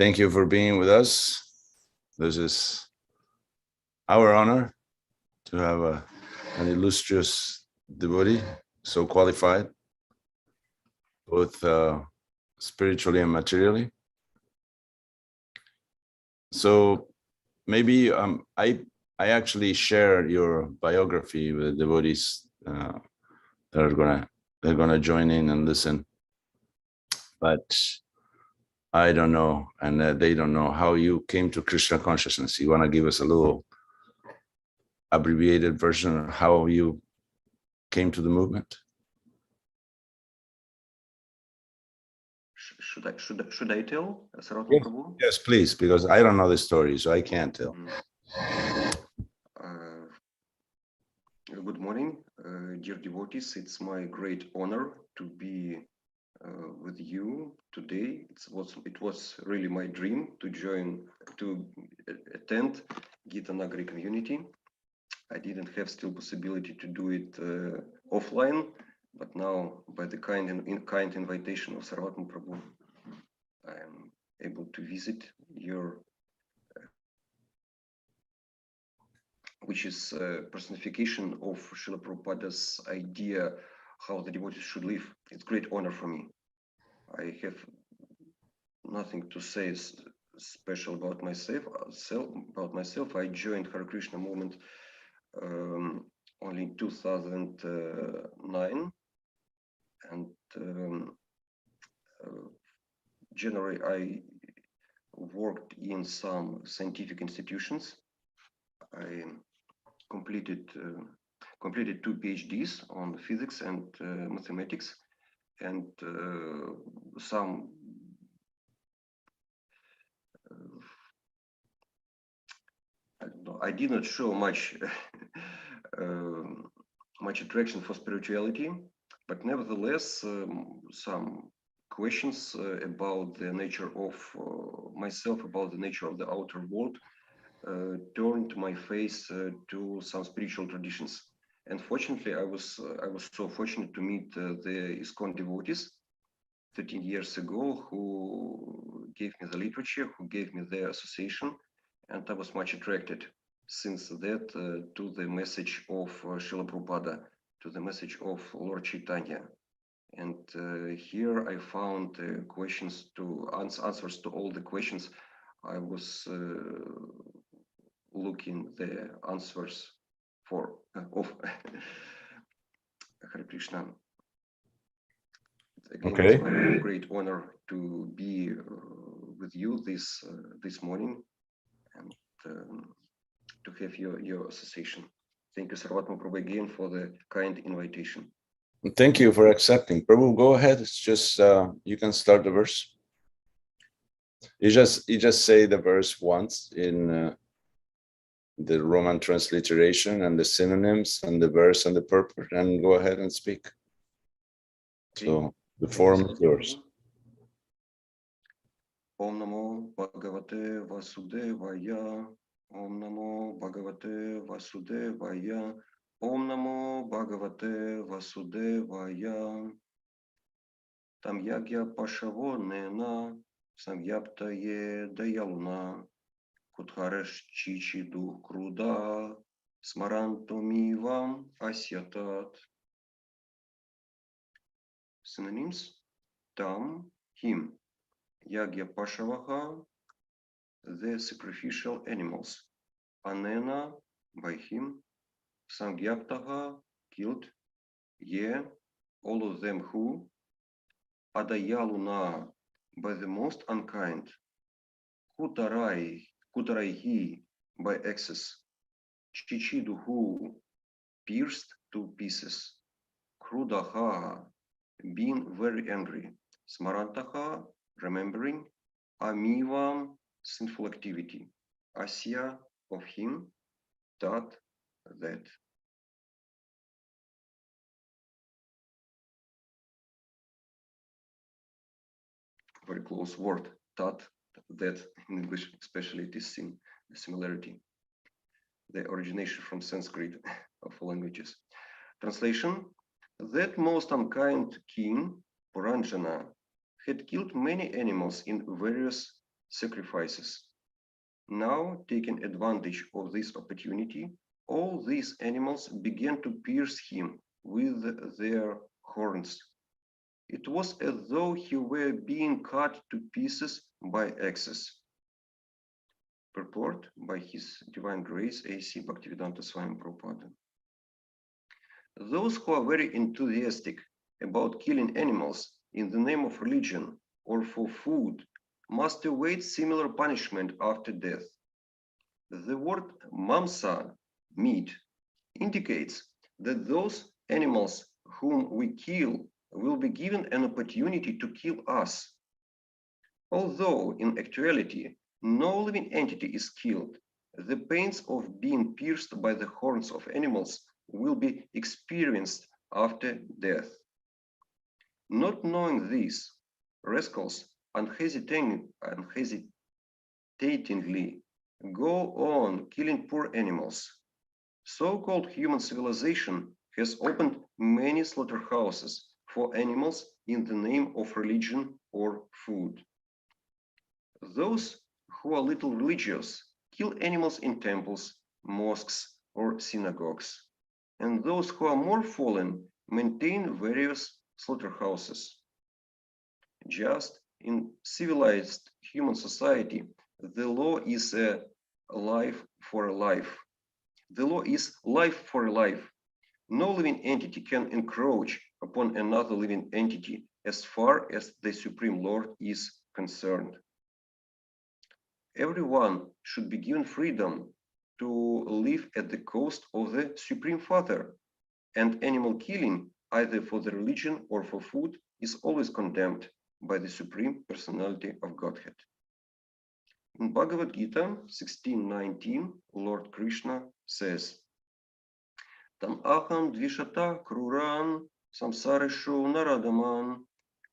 Thank you for being with us. This is our honor to have an illustrious devotee, so qualified, both spiritually and materially. So maybe I actually share your biography with the devotees that they're gonna join in and listen, but I don't know, and they don't know how you came to Krishna consciousness. You want to give us a little abbreviated version of how you came to the movement? Should I tell, Sarvatma Yes. Prabhu? Yes, please, because I don't know the story, so I can't tell. Good morning, dear devotees. It's my great honor to be with you today. It was really my dream to attend Gita Nagari community. I didn't have still possibility to do it offline, but now by the kind invitation of Sarvatma Prabhu, I am able to visit your, which is a personification of Srila Prabhupada's idea how the devotees should live. It's great honor for me. I have nothing to say special about myself. I joined Hare Krishna movement only in 2009, and generally I worked in some scientific institutions. I completed 2 PhDs on physics and mathematics, and some I did not show much much attraction for spirituality, but nevertheless some questions about the nature of myself, about the nature of the outer world, turned my face to some spiritual traditions. And fortunately, I was so fortunate to meet the ISKCON devotees 13 years ago, who gave me the literature, who gave me their association, and I was much attracted since that to the message of Srila Prabhupada, to the message of Lord Chaitanya. And here I found answers to all the questions. I was looking the answers for of Hare Krishna. Again, Okay. it's my great honor to be with you this morning, and to have your association. Thank you, Sarvatma Prabhu, again for the kind invitation. Thank you for accepting. Prabhu, go ahead. It's just you can start the verse. You just say the verse once in the Roman transliteration and the synonyms and the verse and the purport, and go ahead and speak. Okay. So the form is yours. Om Namo Bhagavate Vasudevaya. Om Namo Bhagavate Vasudevaya. Om Namo Bhagavate Vasudevaya. Tam yagya pashavo nena samyaptaye dayaluna kutharesh chichidu kruda smarantomivam asyatat. Synonyms: tam, him, yagya pashavaha, the sacrificial animals, anena, by him, samgyaptaha, killed, ye, all of them who, adayaluna, by the most unkind, kutaraihi, by excess, chichiduhu, pierced to pieces, krudaha, being very angry, smarantaha, remembering, amivam, sinful activity, asya, of him, that. Very close word, that in English especially it is seen, the similarity, the origination from Sanskrit of languages. Translation: that most unkind king, Puranjana, had killed many animals in various sacrifices. Now, taking advantage of this opportunity, all these animals began to pierce him with their horns. It was as though he were being cut to pieces by axes. Purport by His Divine Grace A.C. Bhaktivedanta Swami Prabhupada. Those who are very enthusiastic about killing animals in the name of religion or for food must await similar punishment after death. The word mamsa, meat, indicates that those animals whom we kill will be given an opportunity to kill us. Although in actuality no living entity is killed, the pains of being pierced by the horns of animals will be experienced after death. Not knowing this, rascals unhesitatingly go on killing poor animals. So-called human civilization has opened many slaughterhouses for animals in the name of religion or food. Those who are little religious kill animals in temples, mosques, or synagogues, and those who are more fallen maintain various slaughterhouses. Just in civilized human society, the law is a life for a life. The law is life for a life. No living entity can encroach upon another living entity as far as the Supreme Lord is concerned. Everyone should be given freedom to live at the cost of the Supreme Father, and animal killing, either for the religion or for food, is always condemned by the Supreme Personality of Godhead. In Bhagavad-gita 16:19, Lord Krishna says, Tam aham dvishata kruran samsareshu naradaman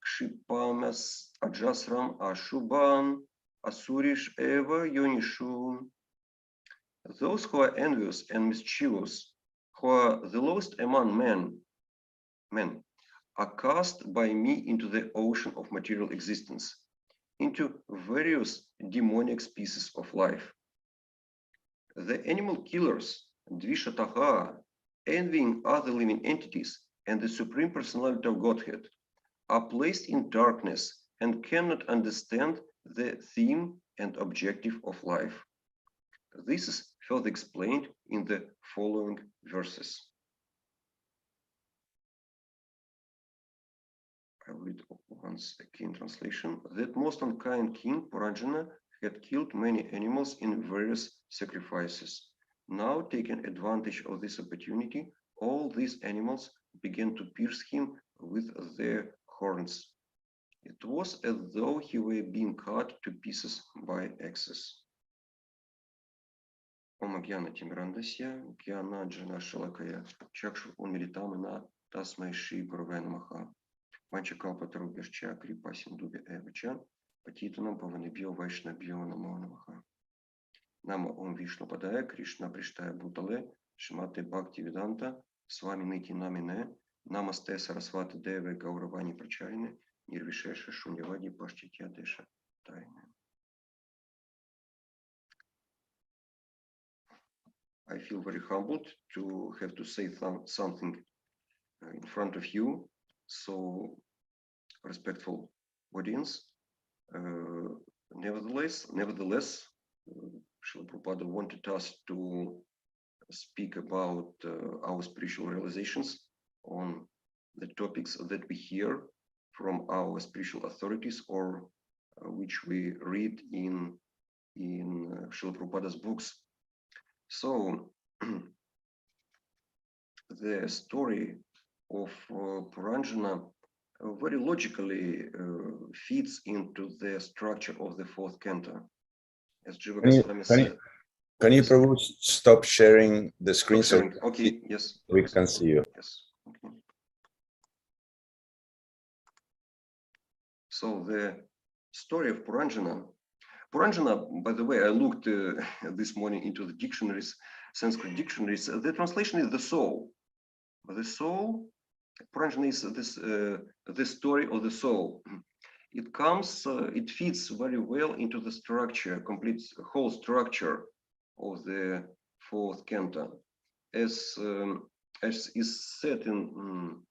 kshipamas ajasram ashubhan asurish eva yonishu. Those who are envious and mischievous, who are the lowest among men, are cast by me into the ocean of material existence, into various demonic species of life. The animal killers, Dvishataha, envying other living entities and the Supreme Personality of Godhead, are placed in darkness and cannot understand the theme and objective of life. This is further explained in the following verses. I will read once again translation. That most unkind king, Purajana, had killed many animals in various sacrifices. Now, taking advantage of this opportunity, all these animals began to pierce him with their horns. It was as though he were being cut to pieces by axes. Om Gyana Timrandasya, Gyana Jana Shalakaya, Chakshu Unmilitamana, Tasmai Shri Gurave Namaha. Vanchakalpatarubhyascha Kripa Sindhubhya Evacha, Patitanam Pavanebhyo Vaishnabhyo Namo Namaha. Nama Om Vishnu Padaya, Krishna Prishtaya Bhutale, Shrimad Bhaktivedanta, Swami Niti Namine, Namaste Saraswati Deve Gauravani Prachayane, Nirvishesha Shunyavadi Pashtitya Desha Taine. I feel very humbled to have to say something in front of you, so respectful audience. Nevertheless, Srila Prabhupada wanted us to speak about our spiritual realizations on the topics that we hear from our spiritual authorities or which we read in Srila Prabhupada's books. So the story of Puranjana very logically fits into the structure of the fourth canto. As Jiva Goswami said. Can you, Prabhu, stop sharing the screen? So okay, yes. We can see you. Yes. Okay. So the story of Puranjana. Puranjana, by the way, I looked this morning into the dictionaries, Sanskrit dictionaries. The translation is the soul. The soul, Puranjana is this the story of the soul. it fits very well into the structure, complete whole structure of the fourth canto, as is said in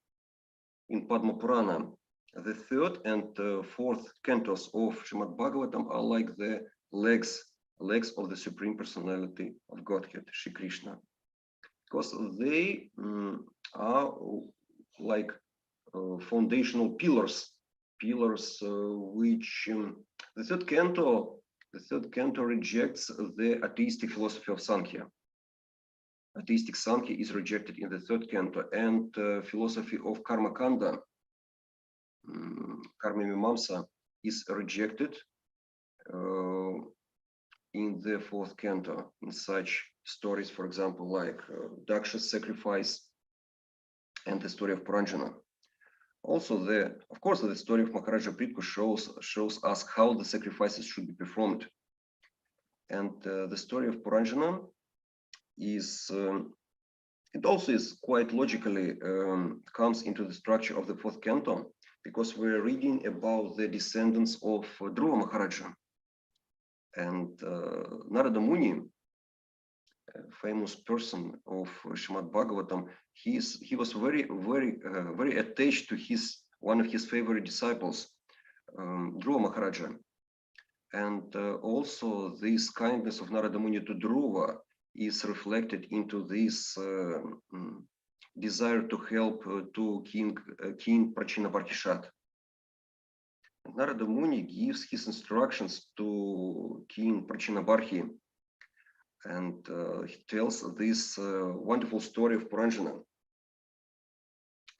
Padma Purana. The third and fourth cantos of Srimad-Bhagavatam are like the legs of the Supreme Personality of Godhead, Shri Krishna, because they are like foundational pillars which the third canto rejects the atheistic philosophy of Sankhya. Atheistic Sankhya is rejected in the third canto, and philosophy of Karma Kanda, Karma Mimamsa, is rejected in the fourth canto, in such stories, for example, like Daksha's sacrifice and the story of Puranjana. Also, of course, the story of Maharaja Pritku shows us how the sacrifices should be performed. And the story of Puranjana is, it also is quite logically comes into the structure of the fourth canto, because we're reading about the descendants of Dhruva Maharaja. And Narada Muni, a famous person of Srimad-Bhagavatam, he was very attached to one of his favorite disciples, Dhruva Maharaja. And also this kindness of Narada Muni to Dhruva is reflected into this desire to help to King Prachinabarhishat. Narada Muni gives his instructions to King Prachinabarhi, and he tells this wonderful story of Puranjana.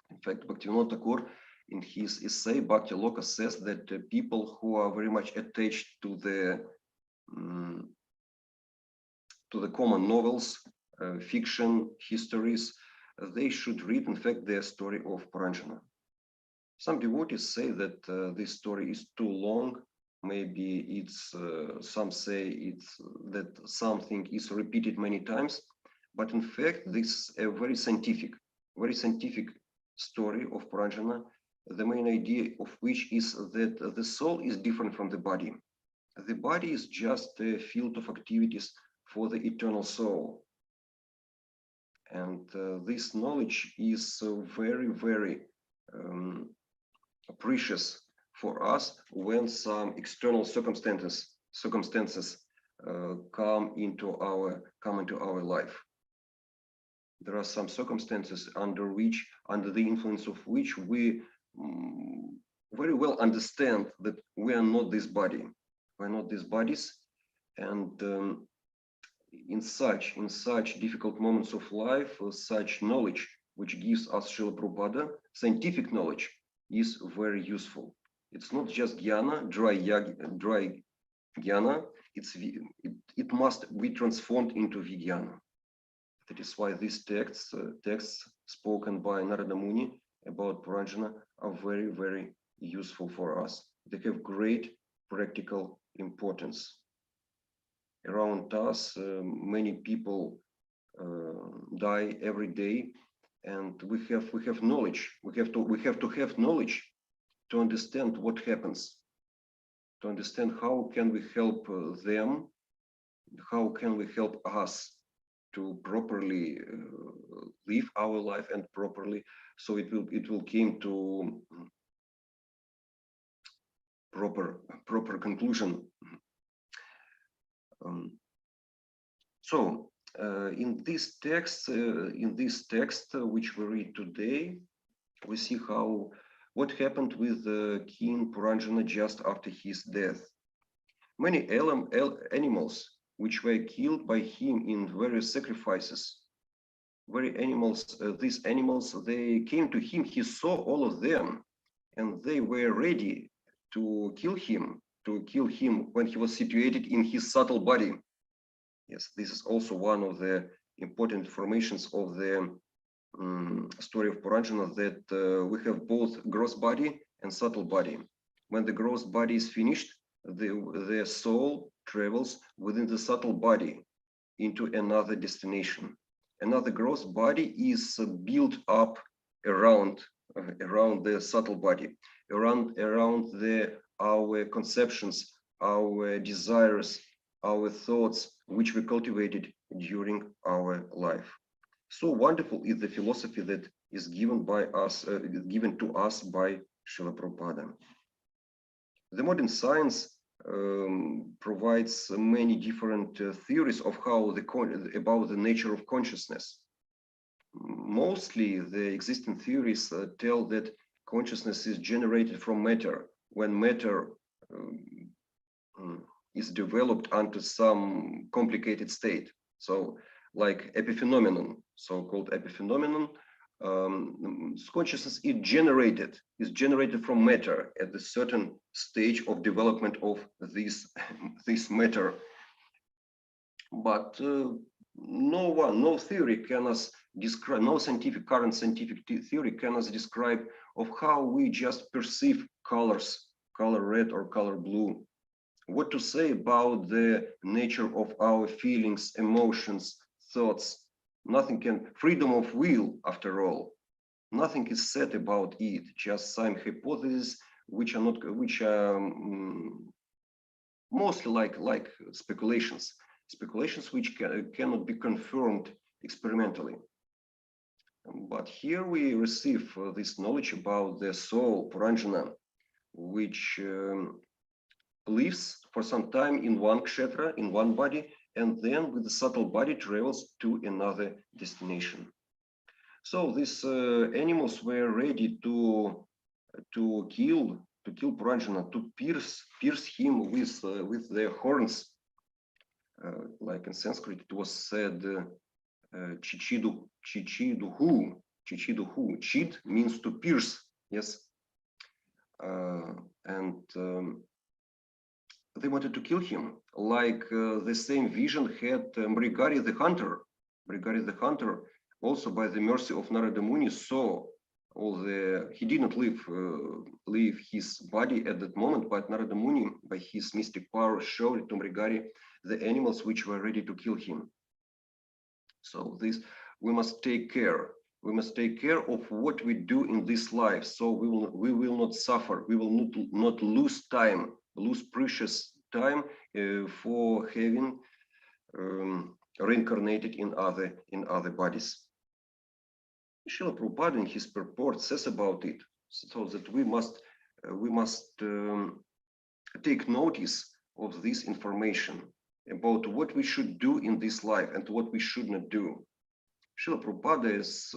In fact, Bhaktivinoda Thakur, in his essay Bhakti Loka, says that people who are very much attached to the common novels, fiction, histories, they should read, in fact, the story of Puranjana. Some devotees say that this story is too long. Maybe it's some say that something is repeated many times, but in fact, this is a very scientific story of Puranjana. The main idea of which is that the soul is different from the body. The body is just a field of activities for the eternal soul. And this knowledge is very, very precious for us when some external circumstances come into our life. There are some circumstances under the influence of which we very well understand that we are not this body. We're not these bodies, and in such difficult moments of life, such knowledge which gives us Srila Prabhupada, scientific knowledge, is very useful. It's not just jnana, dry jnana. It must be transformed into vijnana. That is why these texts spoken by Narada Muni about Puranjana are very, very useful for us. They have great practical importance. Around us, many people die every day, and we have knowledge. We have to have knowledge to understand what happens, to understand how can we help them, how can we help us to properly live our life and properly, so it will come to proper conclusion. In this text which we read today, we see what happened with King Puranjana just after his death. Many animals which were killed by him in various sacrifices, these animals, they came to him, he saw all of them, and they were ready to kill him when he was situated in his subtle body. Yes, this is also one of the important informations of the story of Puranjana, that we have both gross body and subtle body. When the gross body is finished, the soul travels within the subtle body into another destination. Another gross body is built up around the subtle body, around the our conceptions, our desires, our thoughts, which we cultivated during our life. So wonderful is the philosophy that is given to us by Srila Prabhupada. The modern science provides many different theories of about the nature of consciousness. Mostly, the existing theories tell that consciousness is generated from matter, when matter is developed onto some complicated state. So, like epiphenomenon, so-called epiphenomenon, consciousness is generated from matter at a certain stage of development of this matter. But no theory can us describe, no current scientific theory can us describe of how we just perceive colors, color red or color blue. What to say about the nature of our feelings, emotions, thoughts? Nothing can, freedom of will, after all. Nothing is said about it, just some hypotheses which are mostly like speculations which cannot be confirmed experimentally. But here we receive this knowledge about the soul, Puranjana, which lives for some time in one kshetra, in one body, and then with the subtle body travels to another destination. So these animals were ready to kill Puranjana, to pierce him with their horns. Like in Sanskrit, it was said, chichiduhu. Chid means to pierce, yes. And they wanted to kill him, like the same vision had Mrigari the hunter. Mrigari the hunter, also by the mercy of Narada Muni, saw he did not leave his body at that moment, but Narada Muni, by his mystic power, showed to Mrigari the animals which were ready to kill him. So this, we must take care. We must take care of what we do in this life, so we will not suffer. We will not lose time, lose precious time for having reincarnated in other bodies. Srila Prabhupada in his purport says about it, so that we must take notice of this information about what we should do in this life and what we should not do. Srila Prabhupada, as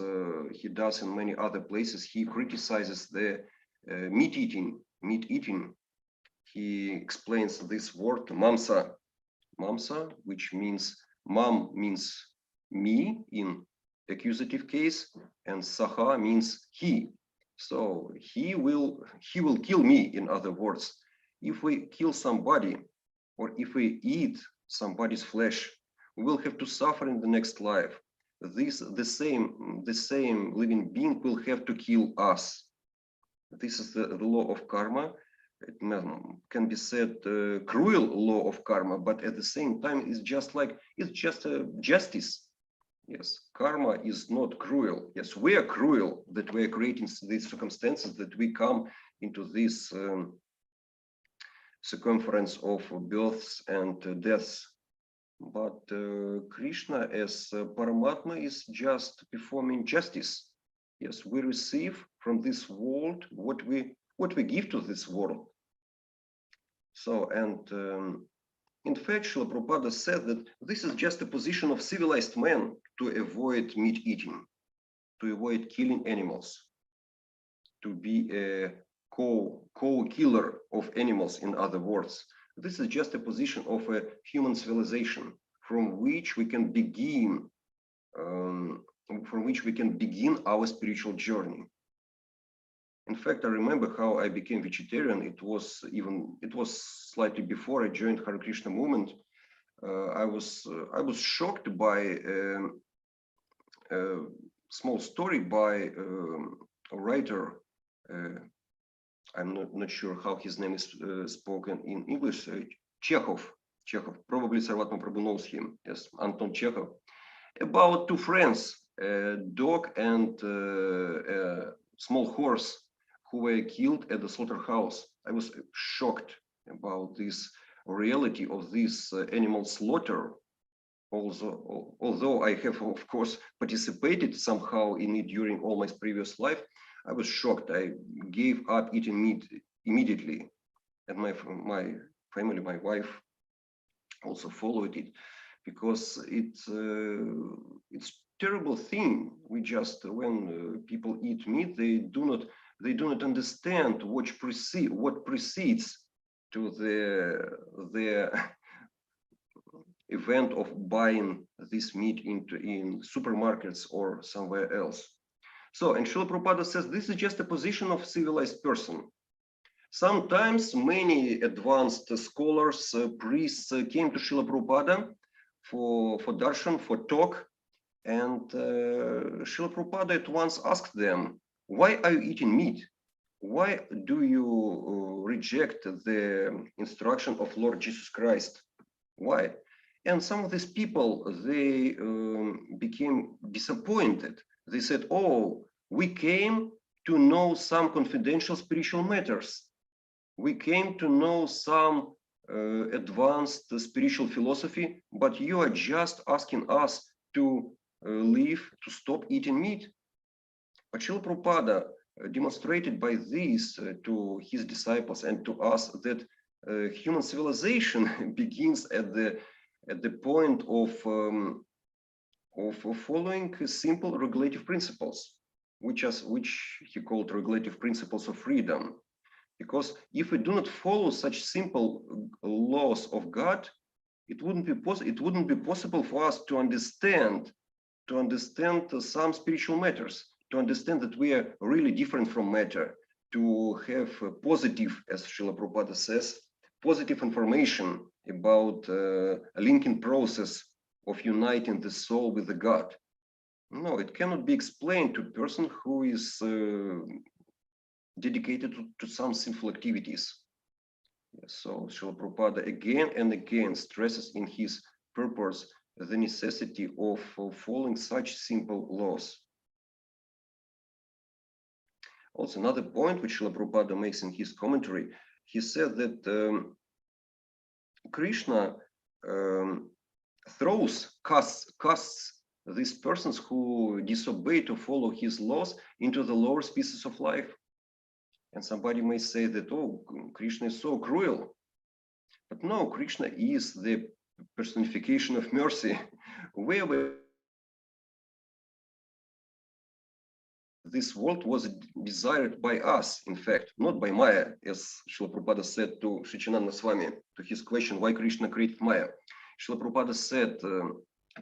he does in many other places, he criticizes the meat eating. He explains this word mamsa, which means mam means me in accusative case, and saha means he. So he will kill me, in other words. If we kill somebody, or if we eat somebody's flesh, we will have to suffer in the next life. The same living being will have to kill us. This is the law of karma. It can be said cruel law of karma, but at the same time, it's just a justice. Yes, karma is not cruel. Yes, we are cruel that we are creating these circumstances, that we come into this circumference of births and deaths. But Krishna, as Paramatma, is just performing justice. Yes, we receive from this world what we give to this world. So, and in fact, Srila Prabhupada said that this is just a position of civilized man to avoid meat eating, to avoid killing animals, to be a co-killer of animals, in other words. This is just a position of a human civilization from which we can begin, our spiritual journey. In fact, I remember how I became vegetarian. It was slightly before I joined Hare Krishna movement. I was shocked by a small story by a writer. I'm not sure how his name is spoken in English. Chekhov. Probably Sarvatma Prabhu knows him. Yes, Anton Chekhov. About two friends, a dog and a small horse, who were killed at the slaughterhouse. shocked about this reality of this animal slaughter. Although I have, of course, participated somehow in it during all my previous life, I was shocked. I gave up eating meat immediately, and my family, my wife, also followed it, because it's terrible thing. We just, when people eat meat, they do not understand what precedes to the event of buying this meat in supermarkets or somewhere else. So, and Srila Prabhupada says this is just a position of civilized person. Sometimes many advanced scholars, priests came to Srila Prabhupada for darshan, for talk, and Srila Prabhupada at once asked them, why are you eating meat? Why do you reject the instruction of Lord Jesus Christ? Why? And some of these people, they became disappointed. They said, oh, we came to know some confidential spiritual matters. We came to know some advanced spiritual philosophy, but you are just asking us to to stop eating meat. But Srila Prabhupada demonstrated by this to his disciples and to us that human civilization begins at the point of following simple regulative principles, which he called regulative principles of freedom. Because if we do not follow such simple laws of God, it wouldn't be possible for us to understand some spiritual matters, to understand that we are really different from matter, to have positive, as Srila Prabhupada says, positive information about a linking process of uniting the soul with the God. No, it cannot be explained to a person who is dedicated to some sinful activities. So Srila Prabhupada again and again stresses in his purpose the necessity of following such simple laws. Also, another point which Srila Prabhupada makes in his commentary, he said that Krishna casts these persons who disobey to follow his laws into the lower species of life. And somebody may say that, oh, Krishna is so cruel. But no, Krishna is the personification of mercy. Where this world was desired by us, in fact, not by Maya, as Srila Prabhupada said to Shichananda Swami, to his question, why Krishna created Maya. Srila Prabhupada said,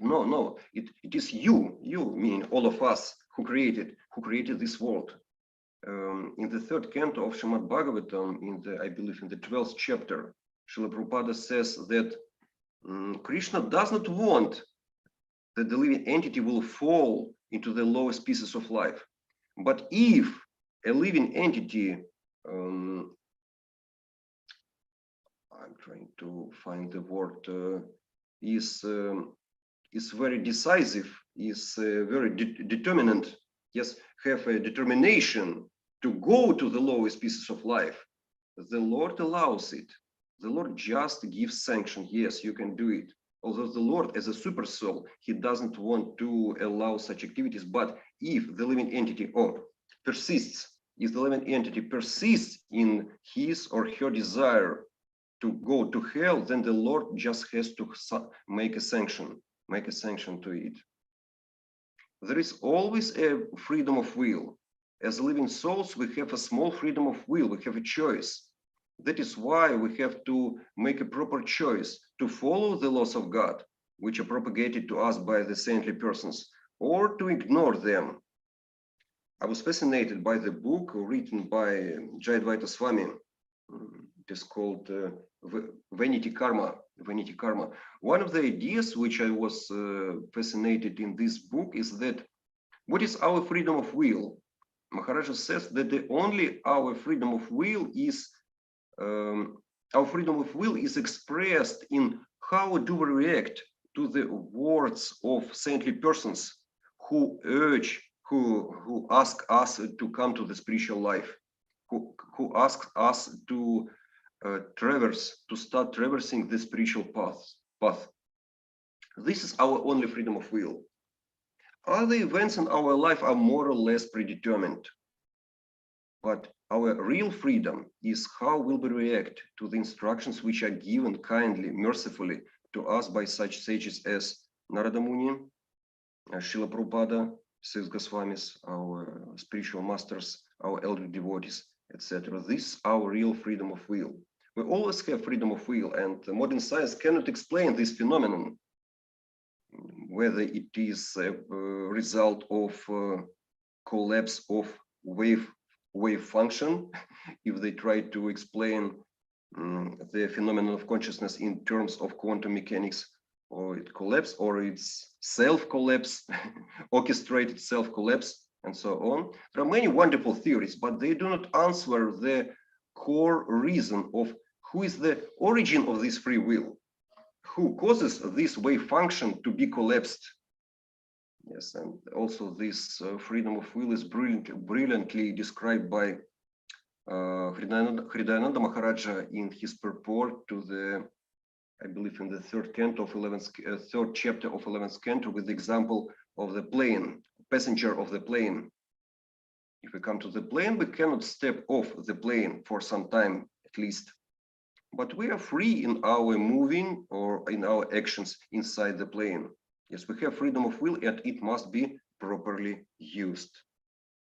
no, it is you, meaning all of us, who created this world. In the third canto of Shrimad-Bhagavatam, I believe in the 12th chapter, Srila Prabhupada says that Krishna does not want that the living entity will fall into the lowest pieces of life. But if a living entity, I'm trying to find the word, is very decisive, is very determinant, yes, have a determination to go to the lowest pieces of life, the Lord allows it. The Lord just gives sanction. Yes, you can do it. Although the Lord, as a super soul, he doesn't want to allow such activities. But if the living entity persists in his or her desire to go to hell, then the Lord just has to make a sanction to it. There is always a freedom of will. As living souls, we have a small freedom of will. We have a choice. That is why we have to make a proper choice to follow the laws of God, which are propagated to us by the saintly persons, or to ignore them. I was fascinated by the book written by Dvija Swami. It is called Vanity Karma. One of the ideas which I was fascinated in this book is that what is our freedom of will? Maharaja says that our freedom of will is expressed in how do we react to the words of saintly persons who ask us to come to the spiritual life. who asks us to start traversing the spiritual path. This is our only freedom of will. Other events in our life are more or less predetermined. But our real freedom is how will we react to the instructions which are given kindly, mercifully to us by such sages as Narada Muni, Srila Prabhupada, Six Goswamis, our spiritual masters, our elder devotees, etc. This is our real freedom of will. We always have freedom of will, and modern science cannot explain this phenomenon, whether it is a result of collapse of wave function, if they try to explain the phenomenon of consciousness in terms of quantum mechanics, or it collapse, or it's self-collapse, orchestrated self-collapse, and so on. There are many wonderful theories, but they do not answer the core reason of who is the origin of this free will, who causes this wave function to be collapsed. Yes, and also this freedom of will is brilliantly described by Hridayananda Maharaja in his purport to the, I believe, in the third chapter of 11th canto, with the example of the plane, passenger of the plane. If we come to the plane, we cannot step off the plane for some time, at least. But we are free in our moving or in our actions inside the plane. Yes, we have freedom of will, and it must be properly used.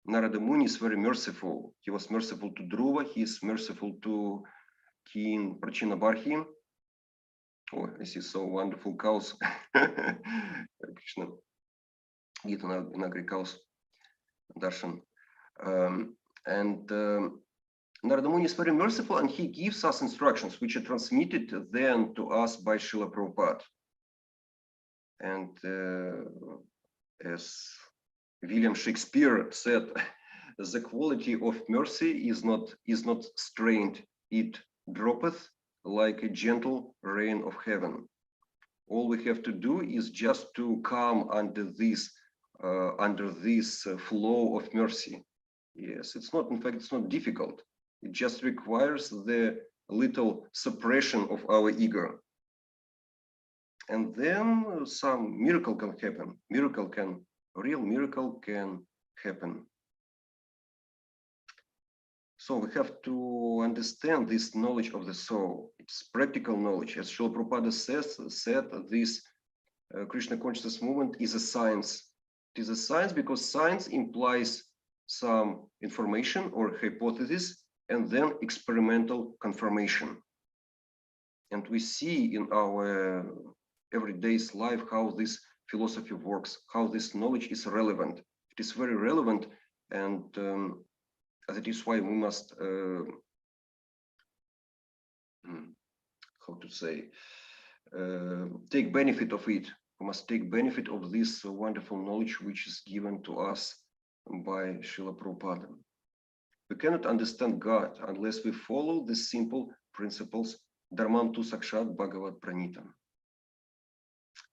Narada Muni is very merciful. He was merciful to Dhruva. He is merciful to King Prachinabarhi. Oh, I see so wonderful cows. Krishna, Gita Nagri cows, Darshan. Narada Muni is very merciful, and he gives us instructions which are transmitted then to us by Srila Prabhupada. And as William Shakespeare said, the quality of mercy is not strained; it droppeth like a gentle rain of heaven. All we have to do is just to come under this flow of mercy. Yes, it's not. In fact, it's not difficult. It just requires the little suppression of our ego. And then some miracle can happen. Real miracle can happen. So we have to understand this knowledge of the soul. It's practical knowledge. As Srila Prabhupada said, this Krishna consciousness movement is a science. It is a science because science implies some information or hypothesis and then experimental confirmation. And we see in our everyday's life how this philosophy works, how this knowledge is relevant. It is very relevant, and that is why we must take benefit of it. We must take benefit of this wonderful knowledge which is given to us by Srila Prabhupada. We cannot understand God unless we follow the simple principles Dharmam tu sakshat Bhagavat Pranitam.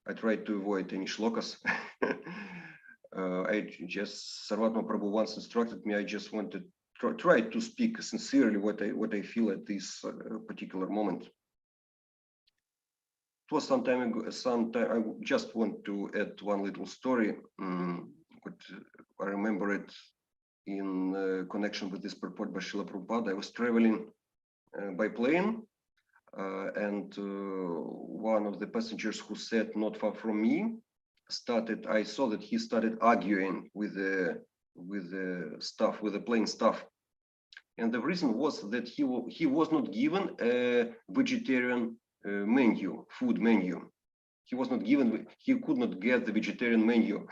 I tried to avoid any shlokas. Sarvatma Prabhu once instructed me, I just wanted to try to speak sincerely what I feel at this particular moment. It was some time ago. I just want to add one little story. I remember it in connection with this purport by Srila Prabhupada. I was traveling by plane, and one of the passengers who sat not far from me I saw that he started arguing with the plane staff. And the reason was that he was not given a vegetarian food menu. He was not given, he could not get the vegetarian menu.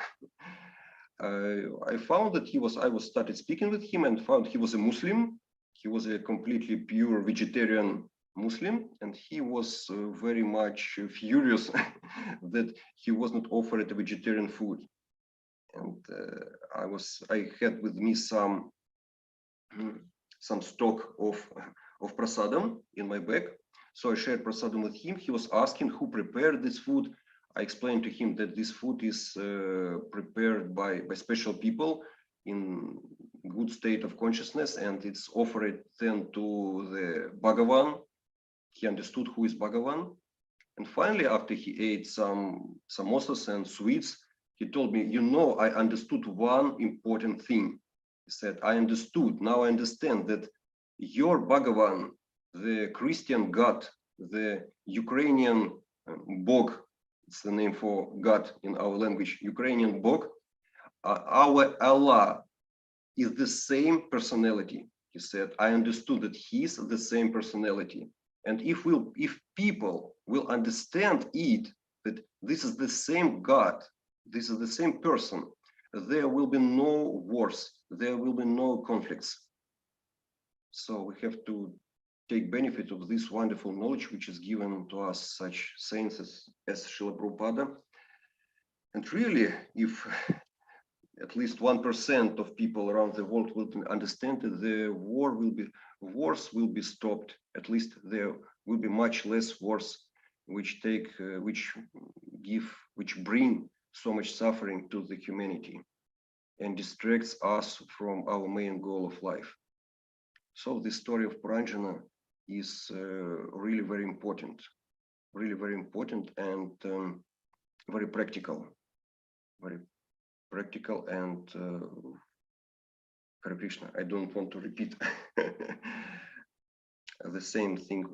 I found that I started speaking with him and found he was a Muslim. He was a completely pure vegetarian Muslim, and he was very much furious that he was not offered a vegetarian food. And I had with me some stock of prasadam in my bag. So I shared prasadam with him. He was asking who prepared this food. I explained to him that this food is prepared by special people in good state of consciousness, and it's offered then to the Bhagavan. He understood who is Bhagavan. And finally, after he ate some samosas and sweets, he told me, you know, I understood one important thing. He said, I understood, now I understand that your Bhagavan, the Christian God, the Ukrainian Bog, it's the name for God in our language, Ukrainian Bog, our Allah is the same personality. He said, I understood that he's the same personality. And if people will understand it, that this is the same God, this is the same person, there will be no wars, there will be no conflicts. So we have to take benefit of this wonderful knowledge which is given to us such saints as Srila Prabhupada. And really, if at least 1% of people around the world will understand that the wars will be stopped. At least there will be much less wars, which bring so much suffering to the humanity and distracts us from our main goal of life. So the story of Puranjana is really very important and very practical. And Hare Krishna, I don't want to repeat the same thing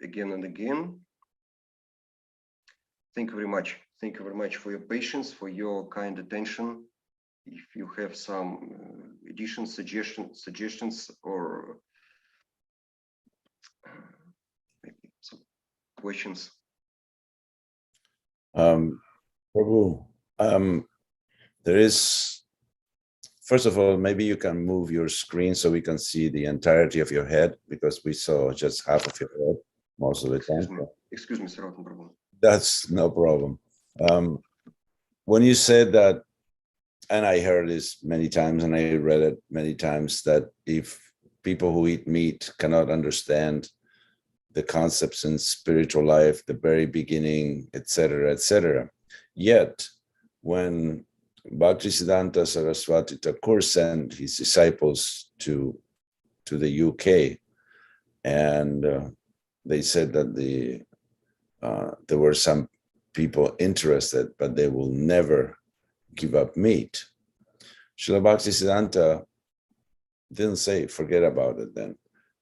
again and again. Thank you very much. Thank you very much for your patience, for your kind attention. If you have some additions, suggestions, or maybe some questions. Prabhu, there is, first of all, maybe you can move your screen so we can see the entirety of your head, because we saw just half of your head most of the time. Excuse me, Sir Prabhu. That's no problem. When you said that, and I heard this many times and I read it many times, that if people who eat meat cannot understand the concepts in spiritual life, the very beginning, etc., yet when Bhaktisiddhanta Saraswati Thakur sent his disciples to the UK, and they said that there were some people interested, but they will never give up meat. Srila Bhaktisiddhanta didn't say, forget about it then.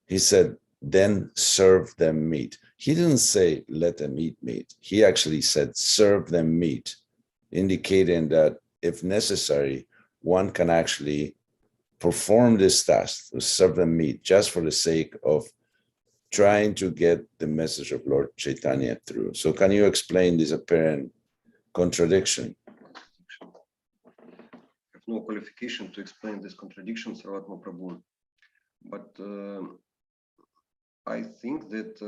He said, then serve them meat. He didn't say, let them eat meat. He actually said, serve them meat, indicating that if necessary, one can actually perform this task to serve them meat just for the sake of trying to get the message of Lord Chaitanya through. So can you explain this apparent contradiction? I have no qualification to explain this contradiction, Sarvatma Prabhu, but I think that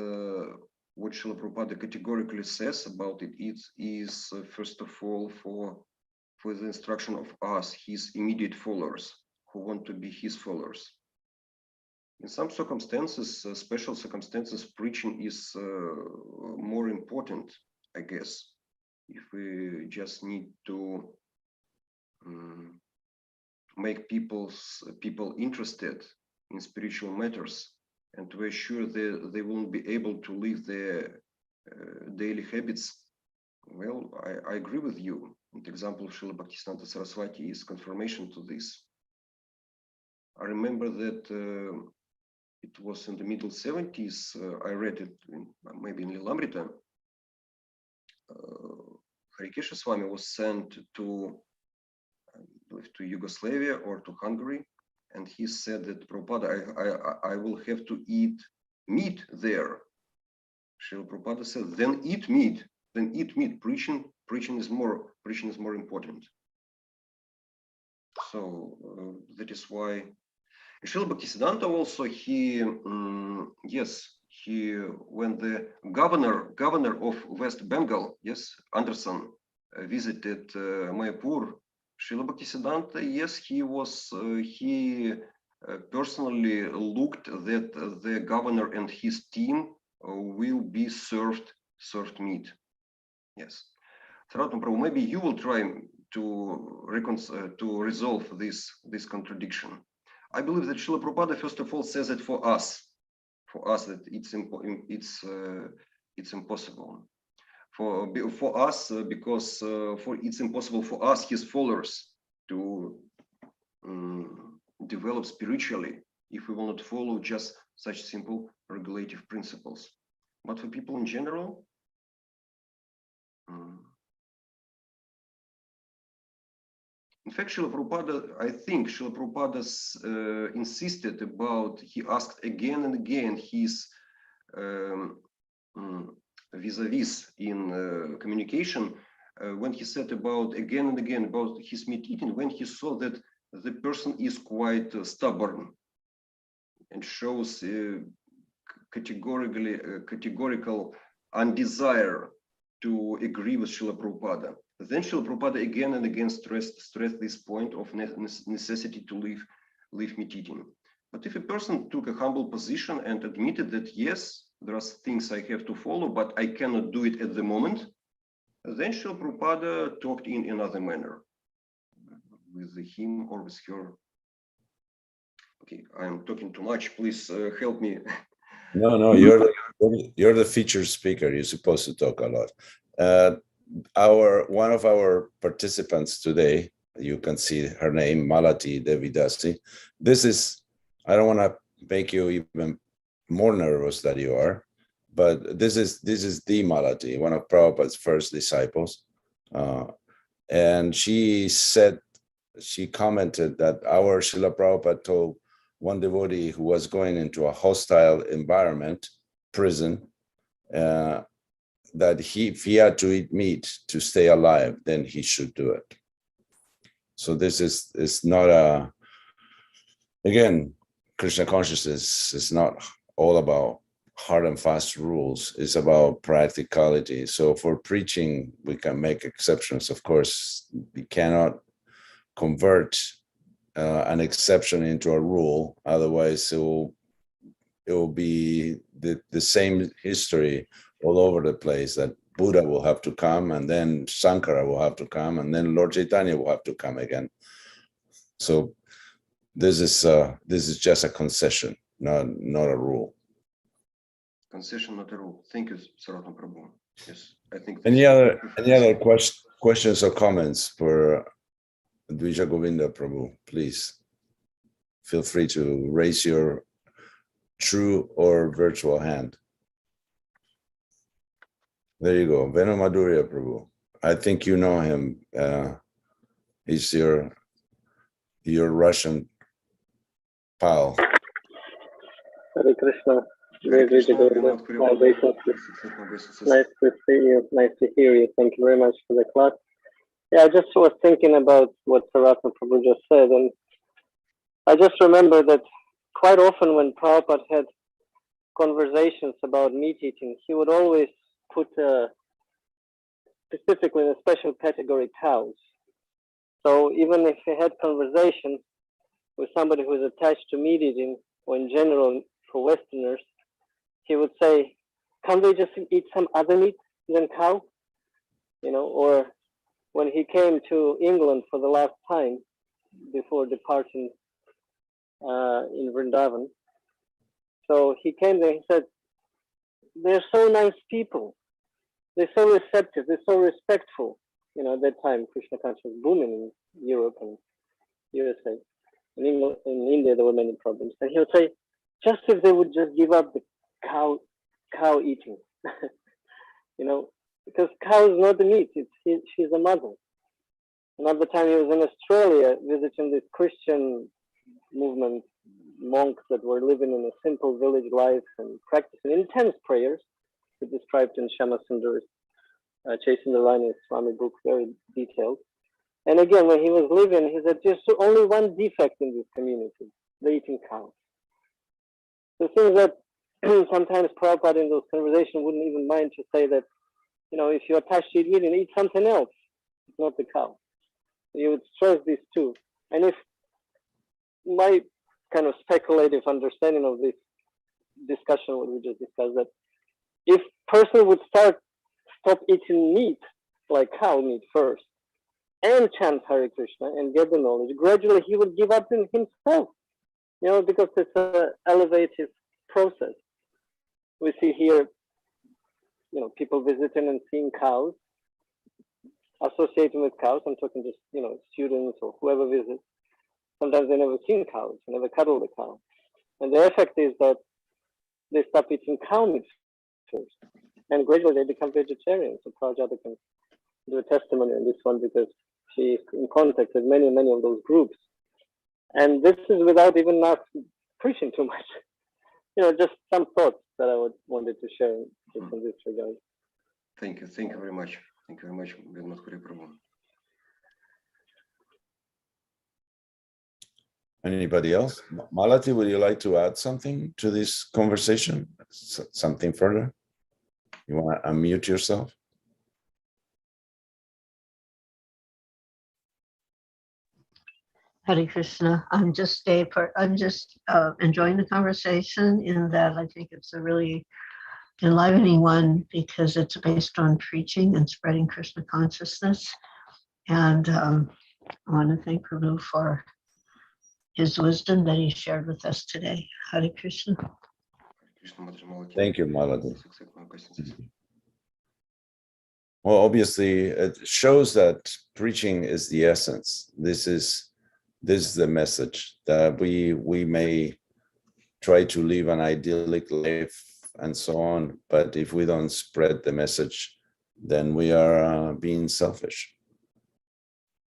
what Srila Prabhupada categorically says about it is first of all for the instruction of us, his immediate followers, who want to be his followers. In some circumstances, special circumstances, preaching is more important, I guess. If we just need to make people interested in spiritual matters and to assure that they won't be able to live their daily habits, well, I agree with you. The example of Srila Bhaktisiddhanta Saraswati is confirmation to this. I remember that it was in the middle 70s, I read it maybe in Lilamrita. Harikesha Swami was sent to Yugoslavia or to Hungary, and he said that, Prabhupada, I will have to eat meat there. Srila Prabhupada said, then eat meat. Preaching is more important. So that is why Srila Bhaktisiddhanta also, when the governor of West Bengal, Anderson, visited Mayapur, Srila Bhaktisiddhanta, he personally looked that the governor and his team will be served meat. Yes. Sarvatma Prabhu, maybe you will try to resolve this contradiction. I believe that Srila Prabhupada first of all says it for us that it's impossible for us because it's impossible for us, his followers, to develop spiritually if we will not follow just such simple regulative principles. But for people in general, in fact, Srila Prabhupada, I think Srila Prabhupada insisted about, he asked again and again his vis-a-vis in communication, when he said about again and again about his meeting, when he saw that the person is quite stubborn and shows categorical undesire to agree with Srila Prabhupada. Then Srila Prabhupada again and again stressed this point of necessity to leave meeting. But if a person took a humble position and admitted that yes, there are things I have to follow, but I cannot do it at the moment, then Srila Prabhupada talked in another manner with him or with her. Okay, I'm talking too much. Please help me. No, you're the featured speaker. You're supposed to talk a lot. One of our participants today, you can see her name, Malati Devidasi. This is, I don't want to make you even more nervous than you are, but this is the Malati, one of Prabhupada's first disciples. And she commented that our Srila Prabhupada told one devotee who was going into a hostile environment, prison, that if he had to eat meat to stay alive, then he should do it. So this is not a, again, Krishna consciousness is not all about hard and fast rules. It's about practicality. So for preaching, we can make exceptions. Of course, we cannot convert an exception into a rule. Otherwise, it will be the same history all over the place, that Buddha will have to come, and then Sankara will have to come, and then Lord Chaitanya will have to come again. So this is just a concession, not a rule. Concession, not a rule. Thank you, Saratna Prabhu. Yes, I think. Any other questions or comments for Dvija Govinda Prabhu? Please feel free to raise your true or virtual hand. There you go, Venu Madhurya Prabhu. I think you know him. He's your Russian pal. Hare Krishna. Very good. Nice to see you. Nice to hear you. Thank you very much for the class. Yeah, I just was thinking about what Saratna Prabhu just said, and I just remember that quite often when Prabhupada had conversations about meat eating, he would always put specifically in a special category cows. So even if he had conversation with somebody who is attached to meat eating, or in general for Westerners, he would say, can't they just eat some other meat than cow? You know, or when he came to England for the last time before departing in Vrindavan, so he came there, he said, they're so nice people. They're so receptive, they're so respectful. You know, at that time, Krishna consciousness was booming in Europe and USA. In England, in India, there were many problems. And he would say, just if they would just give up the cow eating, you know, because cow is not the meat, she's a mother. Another time he was in Australia visiting this Christian movement, monks that were living in a simple village life and practicing intense prayers, described in Shama Sundar's Chasing the Rhino Swami book, very detailed. And again, when he was living, he said, there's only one defect in this community, they're eating cows. The things that sometimes Prabhupada in those conversations wouldn't even mind to say that, you know, if you're attached to eating, eat something else, not the cow. He would stress these two. And if my kind of speculative understanding of this discussion, what we just discussed, that if person would stop eating meat, like cow meat first, and chant Hare Krishna and get the knowledge, gradually he would give up in himself, you know, because it's an elevative process. We see here, you know, people visiting and seeing cows, associating with cows. I'm talking just, you know, students or whoever visits. Sometimes they never seen cows, never cuddled a cow. And the effect is that they stop eating cow meat first. And gradually they become vegetarians. So Prajata can do a testimony on this one because she is in contact with many, many of those groups. And this is without even us preaching too much. You know, just some thoughts that I wanted to share just in this regard. Thank you very much. Thank you very much, Vedmadhuri Prabhu. Anybody else? Malati, would you like to add something to this conversation? Something further? You want to unmute yourself? Hare Krishna. I'm just enjoying the conversation in that I think it's a really enlivening one because it's based on preaching and spreading Krishna consciousness. And I want to thank Prabhu for his wisdom that he shared with us today. Hare Krishna. Thank you, Malati. Well, obviously, it shows that preaching is the essence. This is the message, that we may try to live an idyllic life and so on, but if we don't spread the message, then we are being selfish.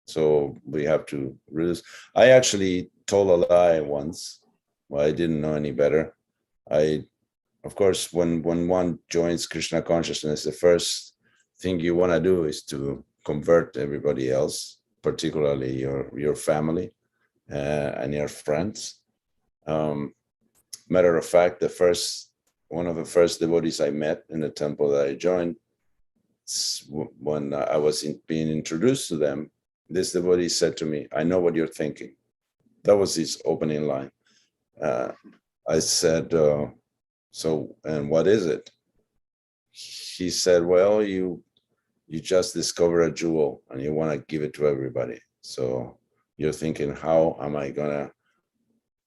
So we have to reduce. I actually told a lie once. Well, I didn't know any better. Of course, when one joins Krishna consciousness, the first thing you want to do is to convert everybody else, particularly your family and your friends. Matter of fact, one of the first devotees I met in the temple that I joined, when I was being introduced to them, this devotee said to me, "I know what you're thinking." That was his opening line. I said, "So, and what is it?" He said, "Well, you just discovered a jewel and you want to give it to everybody. So you're thinking, how am I gonna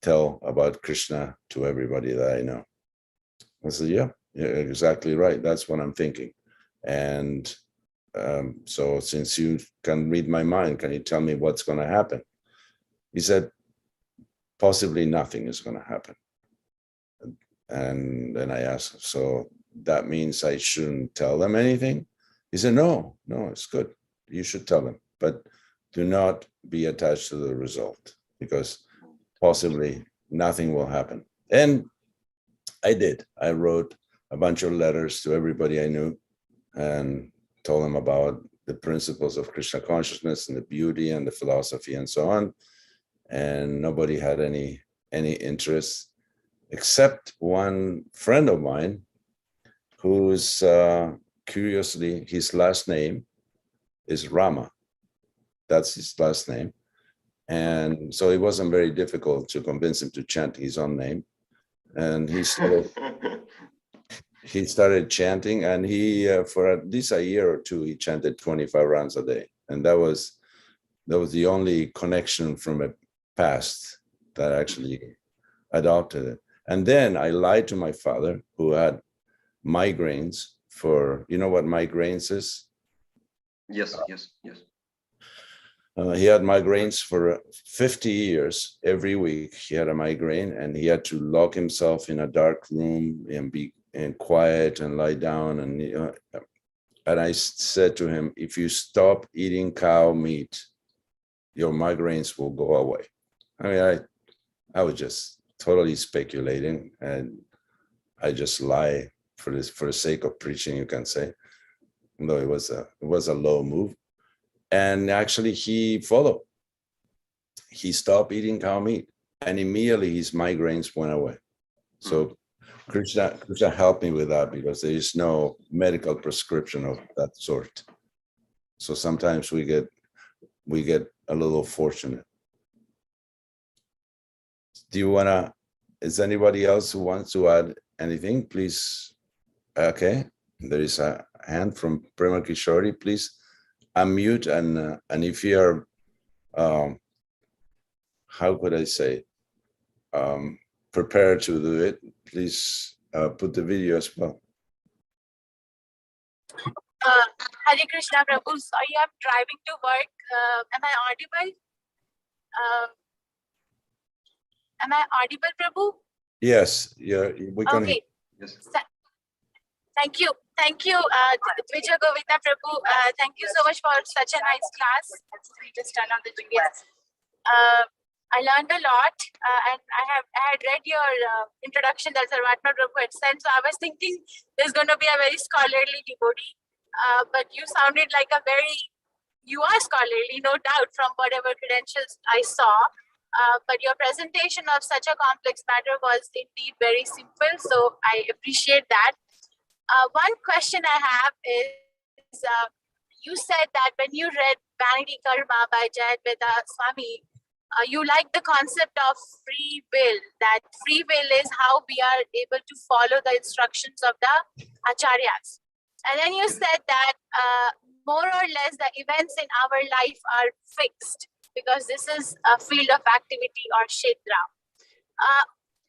tell about Krishna to everybody that I know?" I said, yeah, exactly right. That's what I'm thinking. And so since you can read my mind, can you tell me what's going to happen? He said, possibly nothing is going to happen. And then I asked, so that means I shouldn't tell them anything? He said, no, it's good. You should tell them, but do not be attached to the result, because possibly nothing will happen. And I did. I wrote a bunch of letters to everybody I knew and told them about the principles of Krishna consciousness and the beauty and the philosophy and so on. And nobody had any interest, except one friend of mine who's curiously, his last name is Rama. That's his last name. And so it wasn't very difficult to convince him to chant his own name. And he started chanting, and he for at least a year or two, he chanted 25 rounds a day. And that was the only connection from a past that actually adopted it. And then I lied to my father, who had migraines for, you know what migraines is? Yes. He had migraines for 50 years. Every week he had a migraine, and he had to lock himself in a dark room and be quiet and lie down. And I said to him, if you stop eating cow meat, your migraines will go away. I mean, I was just totally speculating, and I just lie for the sake of preaching, you can say, though it was a low move. And actually he followed. He stopped eating cow meat, and immediately his migraines went away. So Krishna helped me with that, because there is no medical prescription of that sort. So sometimes we get a little fortunate. Is anybody else who wants to add anything? Please. Okay, there is a hand from Prema Kishori. Please unmute, and if you are, how could I say, prepared to do it, please put the video as well. Hare Krishna, Prabhu. Sorry, I'm driving to work. Am I audible? Am I audible, Prabhu? Yes, yeah, we can. Okay. Yes. Thank you. Thank you, Dvija Govinda, Prabhu. Thank you so much for such a nice class. We just turn on the video. I learned a lot, and I had read your introduction that Sarvatma Prabhu had sent. So I was thinking there's going to be a very scholarly devotee, but you sounded like you are scholarly, no doubt, from whatever credentials I saw. But your presentation of such a complex matter was indeed very simple. So I appreciate that. One question I have is, you said that when you read Vanity Karma by Jayadvaita Swami, you like the concept of free will, that free will is how we are able to follow the instructions of the acharyas. And then you said that more or less the events in our life are fixed because this is a field of activity or kshetra.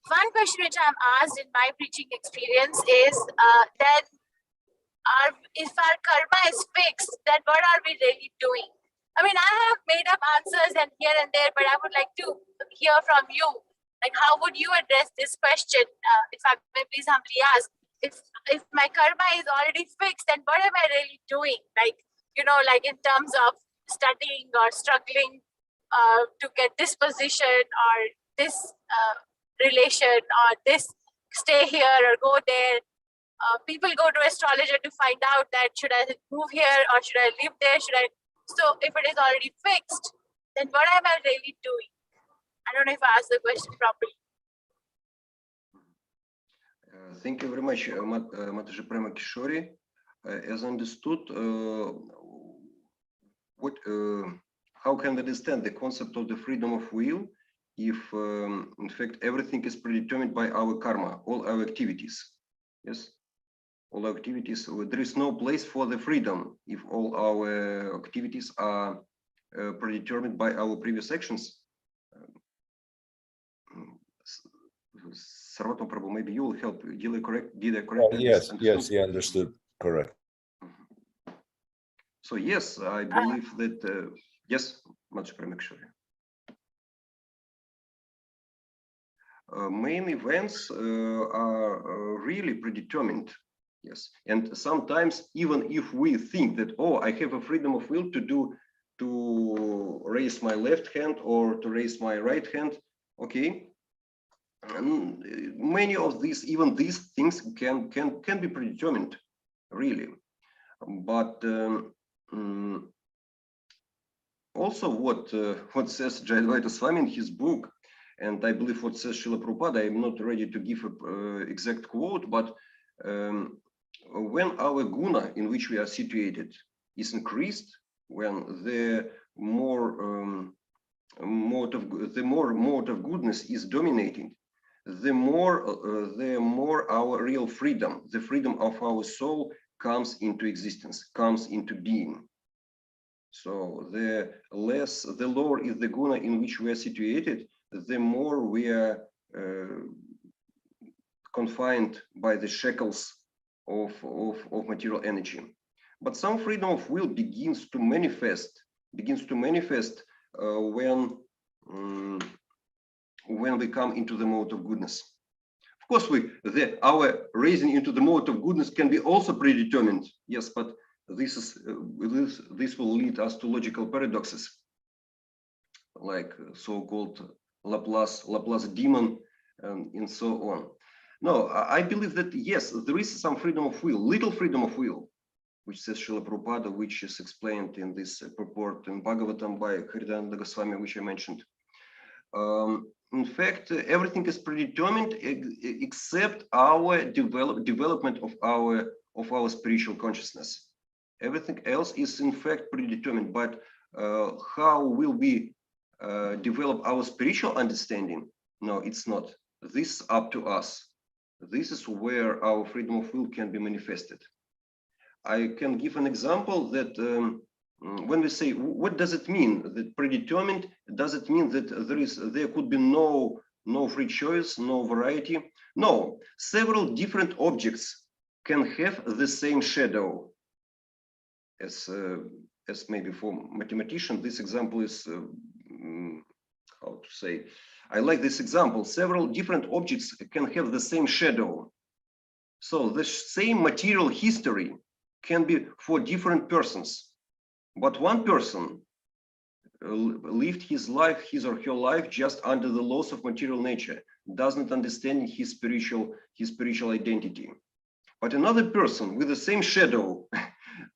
One question which I'm asked in my preaching experience is then if our karma is fixed, then what are we really doing? I mean, I have made up answers and here and there, but I would like to hear from you. Like, how would you address this question? If I may please humbly ask, if my karma is already fixed, then what am I really doing? Like, you know, like in terms of studying or struggling to get this position or this relation or this stay here or go there. People go to astrologer to find out that should I move here or should I live there? So if it is already fixed, then what am I really doing? I don't know if I asked the question properly. Thank you very much, Mataji Prema Kishori. As understood, how can we understand the concept of the freedom of will if, in fact, everything is predetermined by our karma, all our activities? Yes, all our activities. There is no place for the freedom if all our activities are predetermined by our previous actions. Sarvatma Prabhu, maybe you will help. Did I correct? Yes, yes, you understood correct. So yes, I believe that yes, Mataji Prema Kishori. Main events are really predetermined, yes, and sometimes even if we think that, oh, I have a freedom of will to raise my left hand or to raise my right hand, okay, and many of these, even these things can be predetermined, really, but also what says Jayadvaita Swami in his book. And I believe what says Srila Prabhupada, I am not ready to give an exact quote, but when our guna in which we are situated is increased, when the more mode of goodness is dominating, the more our real freedom, the freedom of our soul, comes into existence, comes into being. So the lower is the guna in which we are situated, the more we are confined by the shackles of material energy. But some freedom of will begins to manifest when we come into the mode of goodness. Of course, our raising into the mode of goodness can be also predetermined. Yes, but this will lead us to logical paradoxes, like so-called Laplace demon, and so on. No, I believe that yes, there is some freedom of will, little freedom of will, which says Srila Prabhupada, which is explained in this purport in Bhagavatam by Haridananda Goswami, which I mentioned. In fact, everything is predetermined except our development of our spiritual consciousness. Everything else is in fact predetermined, but how will we develop our spiritual understanding? No, it's not. This is up to us. This is where our freedom of will can be manifested. I can give an example that when we say, what does it mean that predetermined? Does it mean that there could be no free choice, no variety? No, several different objects can have the same shadow. As maybe for mathematician, this example is how to say, I like this example. Several different objects can have the same shadow. So the same material history can be for different persons, but one person lived his life, his or her life, just under the laws of material nature, doesn't understand his spiritual identity. But another person with the same shadow,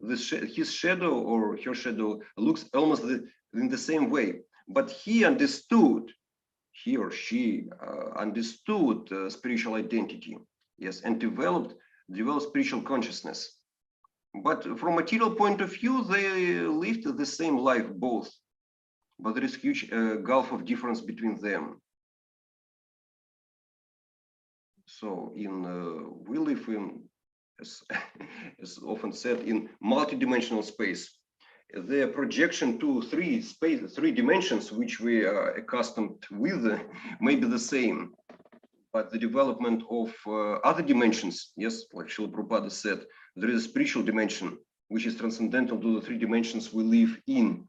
his shadow or her shadow looks almost in the same way, but he or she understood spiritual identity, yes, and developed spiritual consciousness. But from a material point of view, they lived the same life both, but there is huge gulf of difference between them. So we live in, as often said, in multidimensional space. The projection to three dimensions, which we are accustomed with, may be the same, but the development of other dimensions, yes, like Srila Prabhupada said, there is a spiritual dimension which is transcendental to the three dimensions we live in.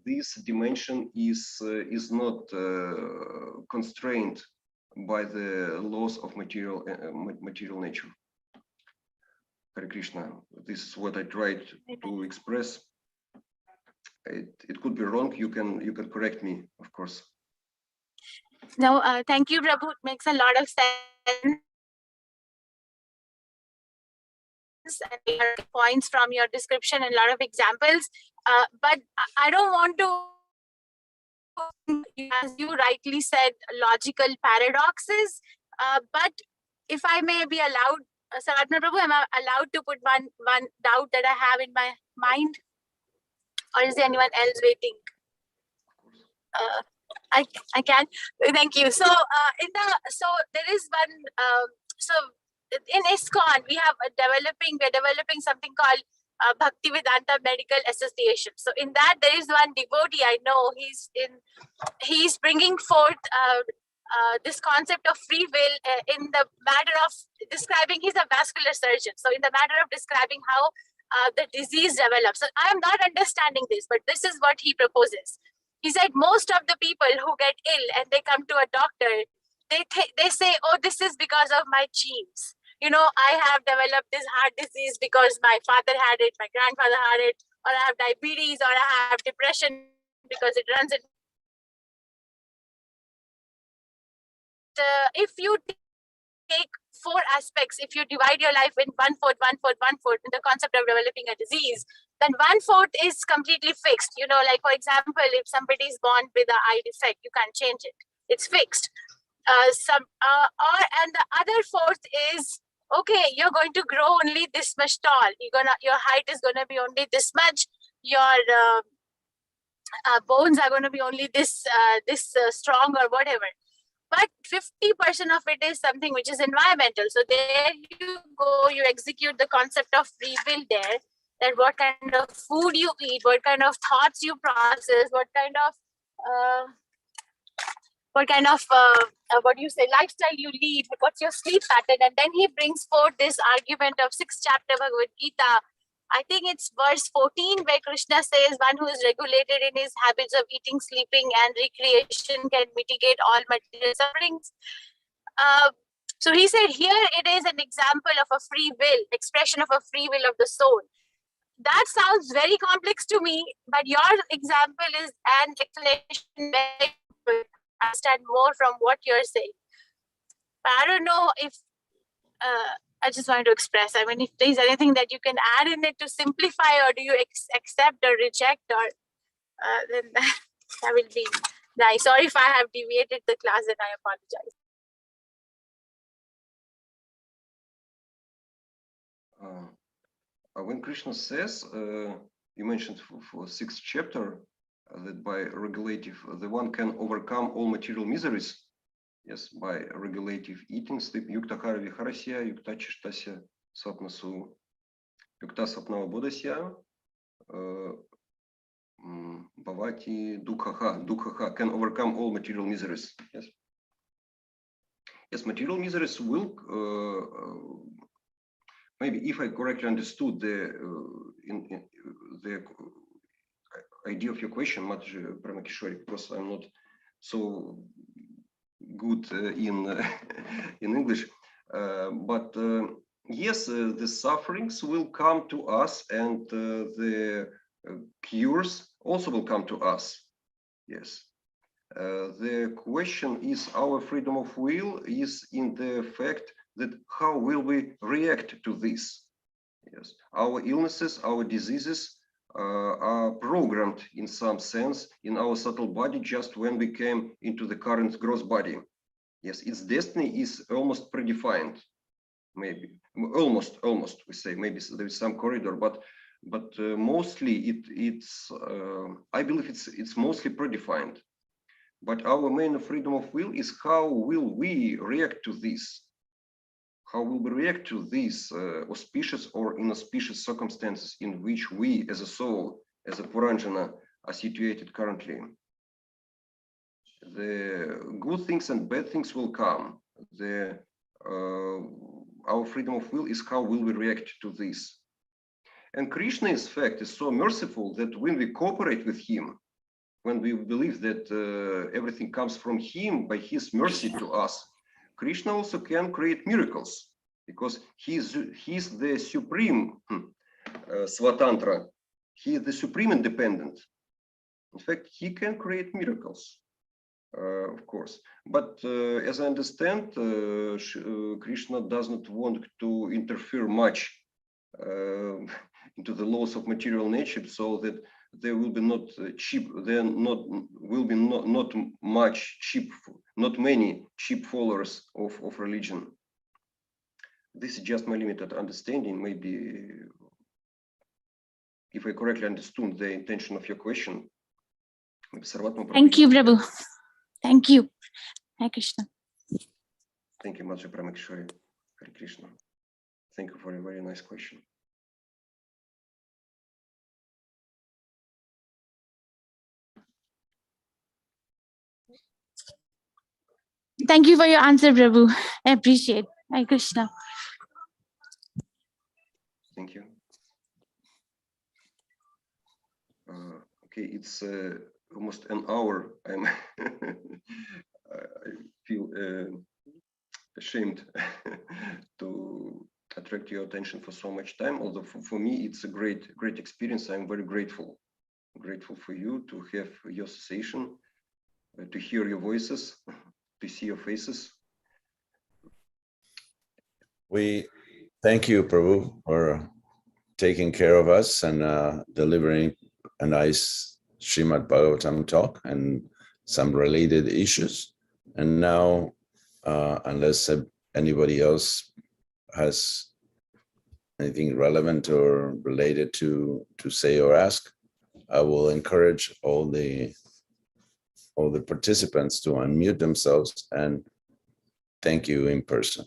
This dimension is not constrained by the laws of material nature. Hare Krishna. This is what I tried to express. It could be wrong. You can correct me, of course. No, thank you, Prabhu. It makes a lot of sense. And points from your description and a lot of examples. But I don't want to, as you rightly said, logical paradoxes. But if I may be allowed, Saratna Prabhu, am I allowed to put one doubt that I have in my mind? Or is there anyone else waiting? I can. Thank you. So there is one. So in ISKCON we have we're developing something called Bhaktivedanta Medical Association. So in that there is one devotee I know. He's bringing forth this concept of free will in the matter of describing. He's a vascular surgeon. So in the matter of describing how the disease develops. So I am not understanding this, but this is what he proposes. He said most of the people who get ill and they come to a doctor, they say, oh, this is because of my genes. You know, I have developed this heart disease because my father had it, my grandfather had it, or I have diabetes, or I have depression because it runs in. If you take 4 aspects, if you divide your life in 1/4, 1/4, 1/4 in the concept of developing a disease, then 1/4 is completely fixed. You know, like for example, if somebody is born with an eye defect, you can't change it. It's fixed. And the other 1/4 is, okay, you're going to grow only this much tall. Your height is going to be only this much. Your bones are going to be only this strong or whatever. But 50% of it is something which is environmental. So there you go, you execute the concept of free will there, that what kind of food you eat, what kind of thoughts you process, what kind of lifestyle you lead, what's your sleep pattern. And then he brings forth this argument of 6th chapter Bhagavad-gita. I think it's verse 14 where Krishna says one who is regulated in his habits of eating, sleeping and recreation can mitigate all material sufferings. So he said here it is an example of a free will, expression of a free will of the soul. That sounds very complex to me, but your example is an explanation where I understand more from what you're saying. But I don't know if I just wanted to express. I mean, if there's anything that you can add in it to simplify, or do you accept or reject, or then that will be nice. Sorry if I have deviated the class, and I apologize. When Krishna says, you mentioned for 6th chapter, that by regulative, the one can overcome all material miseries. Yes, by regulative eating, sleep, yuktahara viharasya, yukta chishtasya satnasu, yukta sapnava bodhasya, Bhavati Dukhaha can overcome all material miseries. Yes. Yes, material miseries will maybe, if I correctly understood the idea of your question, Mataji Pramakishori, because I'm not so good in English, but yes, the sufferings will come to us, and the cures also will come to us. Yes. The question is, our freedom of will is in the fact that how will we react to this? Yes, our illnesses, our diseases are programmed in some sense in our subtle body just when we came into the current gross body. Yes, its destiny is almost predefined. Maybe almost we say, maybe there is some corridor, but mostly it's I believe it's mostly predefined. But our main freedom of will is how will we react to this? How will we react to these auspicious or inauspicious circumstances in which we as a soul, as a Puranjana, are situated currently? The good things and bad things will come. Our freedom of will is how will we react to this. And Krishna's fact is so merciful that when we cooperate with him, when we believe that everything comes from him by his mercy to us, Krishna also can create miracles, because he's the supreme Swatantra. He is the supreme independent. In fact, he can create miracles, of course. But as I understand, Krishna does not want to interfere much into the laws of material nature, so that there will be not many cheap followers of religion. This is just my limited understanding. Maybe if I correctly understood the intention of your question. Thank you, Prabhu. Thank you. Hare Krishna. Thank you, Mataji Pramakishori. Hare Krishna. Thank you for a very nice question. Thank you for your answer, Prabhu. I appreciate. Hare Krishna. Thank you. Okay, it's almost an hour. I feel ashamed to attract your attention for so much time. Although for me, it's a great experience. I'm very grateful. Grateful for you to have your association, to hear your voices, to see your faces. We thank you, Prabhu, for taking care of us and delivering a nice Srimad-Bhagavatam talk and some related issues. And now, unless anybody else has anything relevant or related to say or ask, I will encourage all the participants to unmute themselves and thank you in person.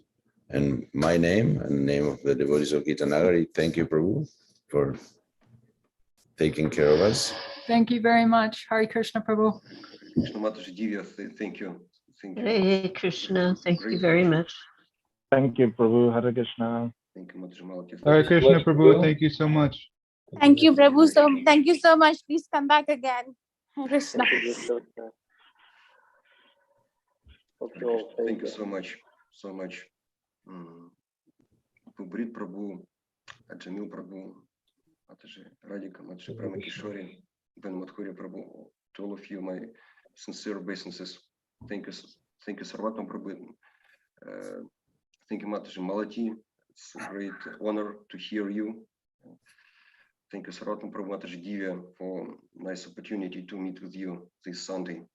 And my name and the name of the devotees of Gita Nagari, thank you, Prabhu, for taking care of us. Thank you very much. Hare Krishna, Prabhu. Thank you. Hare Krishna, thank you very much. Thank you, Prabhu. Hare Krishna. Thank you, Mataji Malati. Hare Krishna, Prabhu. Thank you so much. Thank you, Prabhu. So thank you so much. Please come back again. Hare Krishna. Thank you so much. So much. Pubrit Prabhu, Ajamil Prabhu, Mataji Radhika, Mataji Pramakishori, Ben Madhuri Prabhu, to all of you, my sincere obeisances. Thank you, Sarvatam Prabhu. Thank you, Mataji Malati. It's a great honor to hear you. Thank you, Sarvatam Prabhu, Mataji Dvija, for nice opportunity to meet with you this Sunday.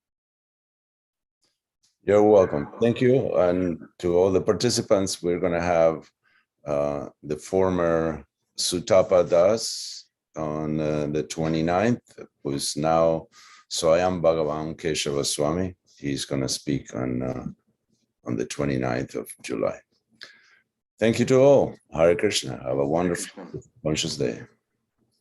You're welcome. Thank you. And to all the participants, we're going to have the former Sutapa Das on the 29th, who's now Swayam Bhagavan Keshava Swami. He's going to speak on the 29th of July. Thank you to all. Hare Krishna. Have a wonderful, conscious day.